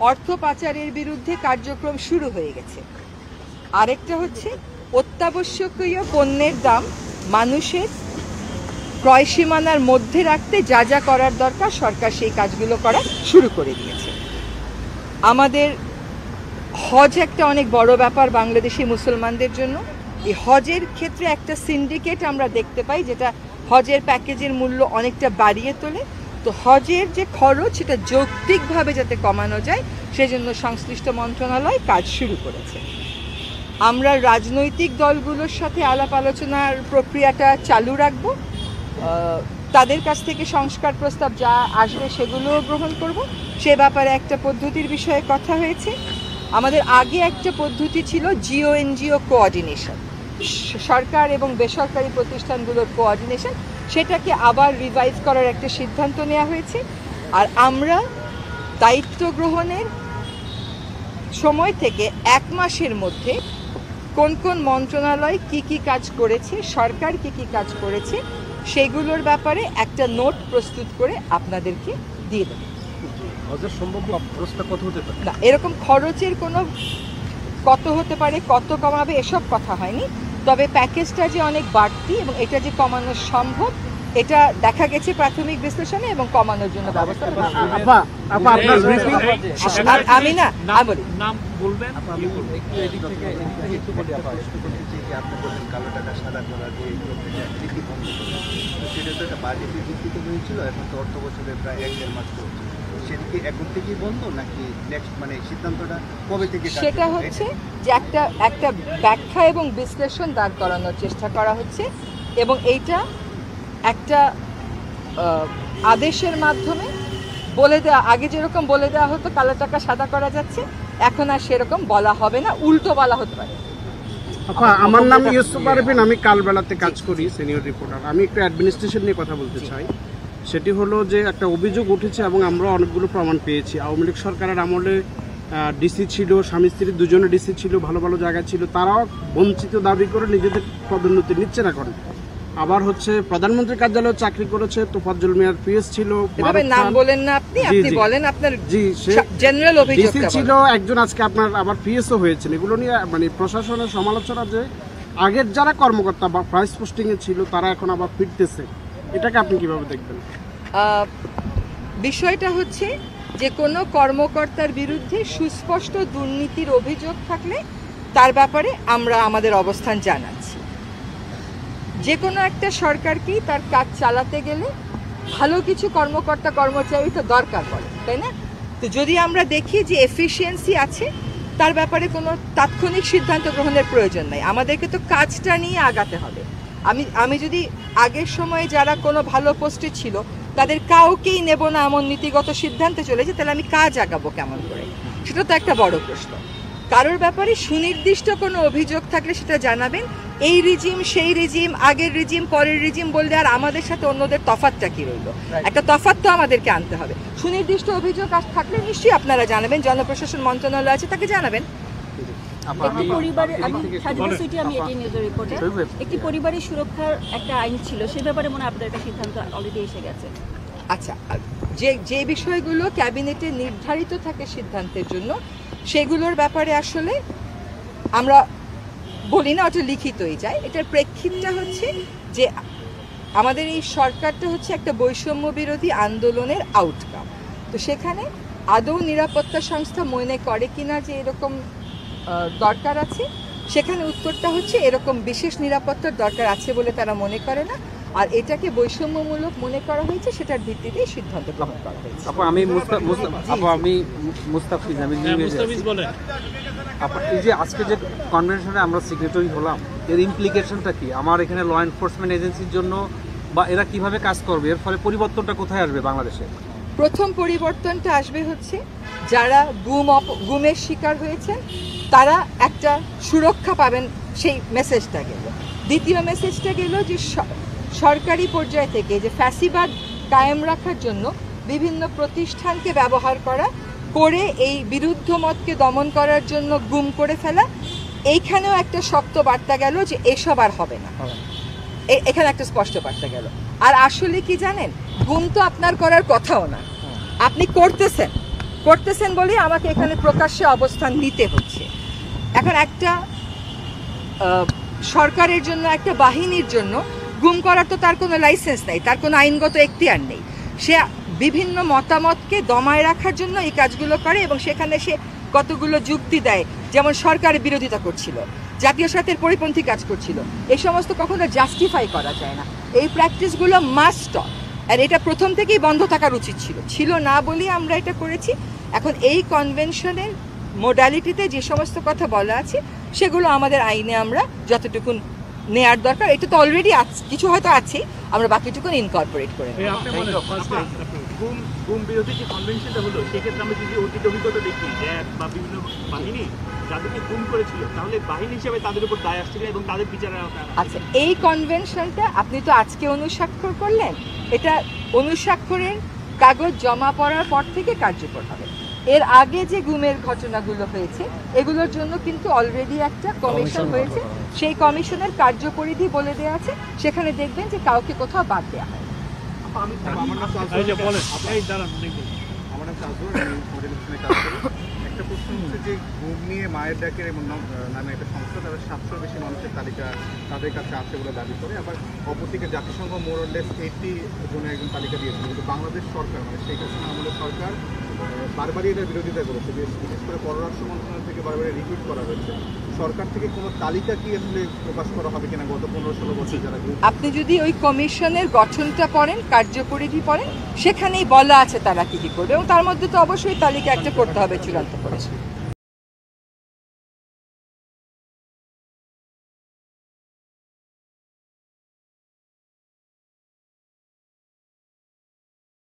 অর্থ পাচারের বিরুদ্ধে কার্যক্রম শুরু হয়ে গেছে। আরেকটা হচ্ছে অত্যাবশ্যকীয় পণ্যের দাম মানুষের ক্রয় সীমানার মধ্যে রাখতে যা যা করার দরকার সরকার সেই কাজগুলো করা শুরু করে দিয়েছে। আমাদের হজ একটা অনেক বড় ব্যাপার বাংলাদেশি মুসলমানদের জন্য। এই হজের ক্ষেত্রে একটা সিন্ডিকেট আমরা দেখতে পাই যেটা হজের প্যাকেজের মূল্য অনেকটা বাড়িয়ে তোলে। তো হজের যে খরচ সেটা যৌক্তিকভাবে যাতে কমানো যায় সেজন্য সংশ্লিষ্ট মন্ত্রণালয় কাজ শুরু করেছে। আমরা রাজনৈতিক দলগুলোর সাথে আলাপ আলোচনার প্রক্রিয়াটা চালু রাখব। তাদের কাছ থেকে সংস্কার প্রস্তাব যা আসবে সেগুলোও গ্রহণ করব। সে ব্যাপারে একটা পদ্ধতির বিষয়ে কথা হয়েছে। আমাদের আগে একটা পদ্ধতি ছিল জিও এনজিও কোঅর্ডিনেশন, সরকার এবং বেসরকারি প্রতিষ্ঠানগুলোর কোঅর্ডিনেশন, সেটাকে আবার রিভাইভ করার একটা সিদ্ধান্ত নেওয়া হয়েছে। আর আমরা দায়িত্ব গ্রহণের সময় থেকে 1 মাসের মধ্যে কোন কোন মন্ত্রণালয় কি কি কাজ করেছে, সরকার কি কি কাজ করেছে সেগুলোর ব্যাপারে একটা নোট প্রস্তুত করে আপনাদেরকে দিয়ে দেব। না, এরকম খরচের কোনো কত হতে পারে, কত কমাবে এসব কথা হয়নি। তবে প্যাকেজটা যে অনেক বাড়তি এবং এটা যে কমানো সম্ভব এটা দেখা গেছে প্রাথমিক বিশ্লেষণে এবং কমানোর জন্য ব্যবস্থা। আমি না বলি নাম বলবেন সেটা হচ্ছে যে একটা ব্যাখ্যা এবং বিশ্লেষণ দাঁড় করানোর চেষ্টা করা হচ্ছে এবং এইটা একটা আদেশের মাধ্যমে বলে দেওয়া। আগে যেরকম বলে দেওয়া হতো কালো টাকা সাদা করা যাচ্ছে, এখন আর সেরকম বলা হবে না, উল্টো বলা হতে পারে। আমার নাম ইউসুফ আরফিন, আমি কালবেলাতে কাজ করি, সিনিয়র রিপোর্টার। আমি একটু অ্যাডমিনিস্ট্রেশন নিয়ে কথা বলতে চাই। সেটি হলো যে একটা অভিযোগ উঠেছে এবং আমরা অনেকগুলো প্রমাণ পেয়েছি। আওয়ামী লীগ সরকারের আমলে ডিসি ছিল, স্বামী স্ত্রী দুজনে ডিসি ছিল, ভালো ভালো জায়গা ছিল, তারাও বঞ্চিত দাবি করে নিজেদের পদোন্নতি নিচ্ছে না করেন। আবার হচ্ছে প্রধানমন্ত্রীর কার্যালয়ে চাকরি করেছে, তোফাজ্জল মিয়ার পিএস ছিল, নাম বলেন না আপনি, আপনি বলেন আপনার জেনারেল অভিযোগ ছিল একজন, আজকে আপনার আবার পিএসও হয়েছেন। এগুলো নিয়ে মানে প্রশাসনের সমালোচনা যে আগের যারা কর্মকর্তা বা প্রাইস পোস্টিং এ ছিল তারা এখন আবার ফিরতেছে, এটাকে আপনি কিভাবে দেখবেন? বিষয়টা হচ্ছে যে কোনো কর্মকর্তার বিরুদ্ধে সুস্পষ্ট দুর্নীতির অভিযোগ থাকলে তার ব্যাপারে আমরা আমাদের অবস্থান জানাচ্ছি। যে কোনো একটা সরকারকেই তার কাজ চালাতে গেলে ভালো কিছু কর্মকর্তা কর্মচারী তো দরকার পড়ে, তাই না? তো যদি আমরা দেখি যে এফিসিয়েন্সি আছে, তার ব্যাপারে কোনো তাৎক্ষণিক সিদ্ধান্ত গ্রহণের প্রয়োজন নাই। আমাদেরকে তো কাজটা নিয়ে আগাতে হবে। আমি যদি আগের সময়ে যারা কোনো ভালো পোস্টে ছিল তাদের কাউকেই নেব না এমন নীতিগত সিদ্ধান্তে চলেছে, তাহলে আমি কাজ আগাবো কেমন করে? সেটা তো একটা বড় প্রশ্ন। কারোর ব্যাপারে সুনির্দিষ্ট কোনো অভিযোগ থাকলে সেটা জানাবেন। এই রিজিম, সেই রিজিম, আগের রিজিম, পরের রিজিম বললে আর আমাদের সাথে অন্যদের তফাৎটা কি রইল? একটা তফাৎ তো আমাদেরকে আনতে হবে। সুনির্দিষ্ট অভিযোগ থাকলে নিশ্চয়ই আপনারা জানাবেন, জনপ্রশাসন মন্ত্রণালয় আছে তাকে জানাবেন। একটি পরিবারের সুরক্ষার একটা আইন ছিল, সে ব্যাপারে মনে হয় আপনাদের একটা সিদ্ধান্ত অলরেডি এসে গেছে। আচ্ছা, যে বিষয়গুলো ক্যাবিনেটে নির্ধারিত থাকে সিদ্ধান্তের জন্য সেগুলোর ব্যাপারে আসলে আমরা বলি না, ওটা লিখিতই যায়। এটার প্রেক্ষিতটা হচ্ছে যে আমাদের এই সরকারটা হচ্ছে একটা বৈষম্য বিরোধী আন্দোলনের আউটকাম। তো সেখানে আদৌ নিরাপত্তা সংস্থা মনে করে কিনা যে এরকম দরকার আছে, সেখানে উত্তরটা হচ্ছে এরকম বিশেষ নিরাপত্তার দরকার আছে বলে তারা মনে করে না, আর এটাকে বৈষম্যমূলক মনে করা হয়েছে, সেটার ভিত্তিতেই সিদ্ধান্ত গ্রহণ করা হয়েছে। এই যে আজকে যে কনভেনশনে আমরা সিগনেটরি হলাম, এর ইমপ্লিকেশনটা কি আমার এখানে ল এনফোর্সমেন্ট এজেন্সির জন্য, বা এরা কিভাবে কাজ করবে, এর ফলে পরিবর্তনটা কোথায় আসবে বাংলাদেশে? প্রথম পরিবর্তনটা আসবে হচ্ছে যারা গুমের শিকার হয়েছেন তারা একটা সুরক্ষা পাবেন, সেই মেসেজটা গেল। দ্বিতীয় মেসেজটা গেল যে সরকারি পর্যায় থেকে যে ফ্যাসিবাদ কায়েম রাখার জন্য বিভিন্ন প্রতিষ্ঠানকে ব্যবহার করে এই বিরুদ্ধ মতকে দমন করার জন্য গুম করে ফেলা, এইখানেও একটা শক্ত বার্তা গেল যে এসব আর হবে না। এখানে একটা স্পষ্ট বার্তা গেল। আর আসলে কি জানেন, গুম তো আপনার করার কথাও না, আপনি করতেছেন, করতেছেন বলেই আমাকে এখানে প্রকাশ্যে অবস্থান নিতে হচ্ছে। এখন একটা সরকারের জন্য, একটা বাহিনীর জন্য গুম করার তো তার কোনো লাইসেন্স নেই, তার কোনো আইনগত এখতিয়ার নেই। সে বিভিন্ন মতামতকে দমায় রাখার জন্য এই কাজগুলো করে এবং সেখানে সে কতগুলো যুক্তি দেয়, যেমন সরকারের বিরোধিতা করছিল, জাতীয় স্বার্থের পরিপন্থী কাজ করছিল। এই সমস্ত কখনো জাস্টিফাই করা যায় না। এই প্র্যাকটিসগুলো মাস্ট স্টপ, আর এটা প্রথম থেকেই বন্ধ থাকার উচিত ছিল না বলেই আমরা এটা করেছি। এখন এই কনভেনশনের মোডালিটিতে যে সমস্ত কথা বলা আছে সেগুলো আমাদের আইনে আমরা যতটুকু নেয়ার দরকার, এটা তো অলরেডি কিছু হয়তো আছে, আমরা বাকিটুকু ইনকর্পোরেট করে নেব। গুম বিরোধী যে কনভেনশনটা হলো, সেক্ষেত্রে আমরা যদি অতীত অভিজ্ঞতা দেখি যে বা বিভিন্ন বাহিনী যাদেরকে গুম করেছিল, তাহলে বাহিনী হিসেবে তাদের উপর দায় আসছিল এবং তাদের বিচারের আওতায়। আচ্ছা, এই কনভেনশনটা আপনি তো আজকে অনুস্বাক্ষর করলেন, এটা অনুস্বাক্ষরের কাগজ জমা পড়ার পর থেকে কার্যকর হবে। এর আগে যে গুমের ঘটনাগুলো হয়েছে এগুলোর জন্য কিন্তু অলরেডি একটা কমিশন হয়েছে, সেই কমিশনের কার্যপরিধি বলে দেওয়া আছে, সেখানে দেখবেন যে কাউকে কোথাও বাদ দেওয়া হয়। একটা প্রশ্ন হচ্ছে যে গুম নিয়ে মায়ের ডাকের নামে একটা সংস্থা, তারা 700 বেশি মানুষের তালিকা তাদের কাছে আছে বলে দাবি করে। আবার অপরদিকে জাতিসংঘ মোরলেস 80 জনের একজন তালিকা দিয়েছিল, কিন্তু বাংলাদেশ সরকার মানে শেখ হাসিনা আমলের সরকার বারবারই এটার বিরোধিতা করেছে। বিশেষ করে পররাষ্ট্র মন্ত্রণালয় থেকে বারবার রিপিট করা হয়েছে। সরকার থেকে কোনো তালিকা কি আসলে প্রকাশ করা হবে কিনা গত 15-16 বছর যারা? আপনি যদি ওই কমিশনের গঠনটা পড়েন, কার্যপরিধি পড়েন, সেখানেই বলা আছে তারা কি করবে, এবং তার মধ্যে তো অবশ্যই তালিকা একটা করতে হবে চূড়ান্ত করে।